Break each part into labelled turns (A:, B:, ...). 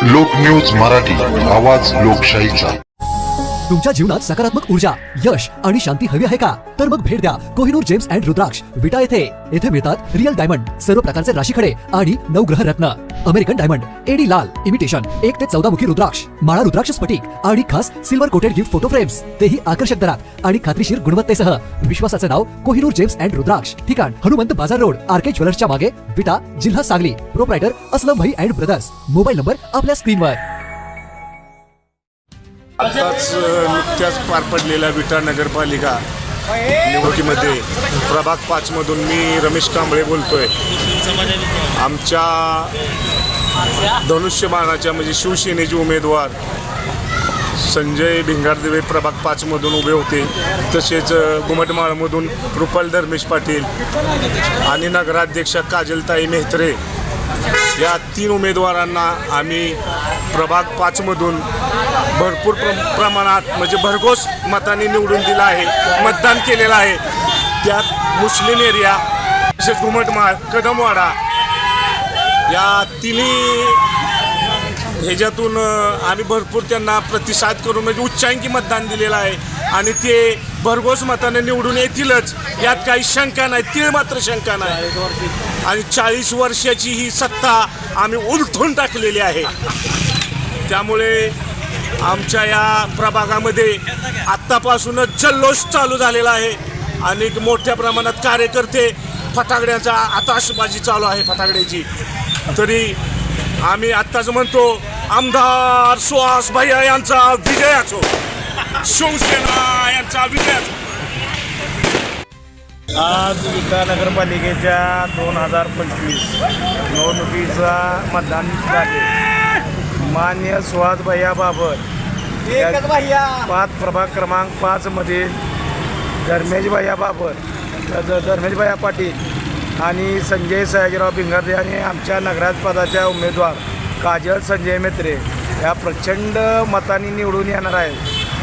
A: लोकन्यूज मराठी, आवाज लोकशाहीचा.
B: तुमच्या जीवनात सकारात्मक ऊर्जा, यश आणि शांती हवी आहे का? तर मग भेट द्या कोहिनूर जेम्स अँड रुद्राक्ष विटा येथे मिळतात रिअल डायमंड, सर्व प्रकारचे राशीखडे आणि नवग्रह रत्न, अमेरिकन डायमंड, एडी लाल इमिटेशन, 1 ते 14 मुखी रुद्राक्ष, माळा रुद्राक्ष स्फटिक आणि खास silver coated gift photo frames, तेही आकर्षक दरात आणि खात्रीशीर गुणवत्तेसह. विश्वासाचं नाव कोहिनूर जेम्स अँड रुद्राक्ष. ठिकाण हनुमंत बाजार रोड, आरके ज्वेलर्सच्या मागे, विटा, जिल्हा सांगली. प्रोप्रायटर असलम भाई अँड ब्रदर्स. मोबाईल नंबर आपल्या स्क्रीनवर.
C: आताच नुकत्याच पार पडलेल्या विटा नगरपालिका निवडणुकीमध्ये प्रभाग 5 मधून मी रमेश कांबळे बोलतोय. आमच्या धनुष्यबाणाच्या म्हणजे शिवसेनेचे उमेदवार संजय भिंगारदेवे प्रभाग 5 मधून उभे होते. तसेच घुमटमाळमधून रुपाल धर्मेश पाटील आणि नगराध्यक्षा काजलताई मेहत्रे या 3 उमेदवारांना आम्ही प्रभाग 5 मधून भरपूर प्रमाणात म्हणजे भरघोस मतांनी निवडून दिला आहे, मतदान केलेलं आहे. त्यात मुस्लिम एरिया तसेच घुमटमाळ, कदमवाडा या तिन्ही ह्याच्यातून आम्ही भरपूर त्यांना प्रतिसाद करून म्हणजे उच्चांकी मतदान दिलेलं आहे आणि ते भरघोस मताने निवडून येतीलच, यात काही शंका नाही, तीळ मात्र शंका नाही. आणि 40 वर्षाची ही सत्ता आम्ही उलथून टाकलेली आहे. त्यामुळे आमच्या या प्रभागामध्ये आत्तापासूनच जल्लोष चालू झालेला आहे आणि मोठ्या प्रमाणात कार्यकर्ते फटाकड्याचा आताशबाजी चालू आहे फटाकड्याची. तरी आम्ही आत्ताच म्हणतो आमदार सुहास भैया यांचा विजय असो, शिवसेना यांचा विजय असो.
D: आज विटा नगरपालिकेच्या 2025 निवडणुकीचा मतदान झाले. मान्य सुहास भैया बाबर प्रभाग क्रमांक 5 मधील धर्मेश भैया बाबर, धर्मेश भैया पाटील आणि संजय सयाजीराव भिंगारदे आणि आमच्या नगराध्यक्षपदाच्या उमेदवार काजल संजय मेत्रे या प्रचंड मतांनी निवडून येणार आहे.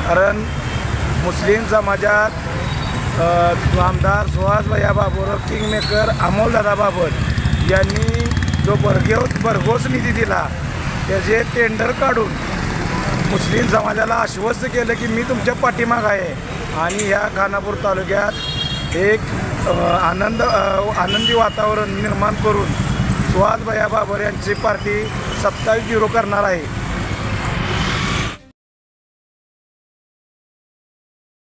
D: कारण मुस्लिम समाजात आमदार सुहास भैया बाबर, किंगमेकर अमोलदादा बाबर यांनी जो भरघोस निधी दिला त्याचे टेंडर काढून मुस्लिम समाजाला आश्वस्त केलं की मी तुमच्या पाठीमाग आहे. आणि ह्या खानापूर तालुक्यात एक आनंदी वातावरण निर्माण करून सुहास भैया बाबर यांची पार्टी 27-0 करणार आहे.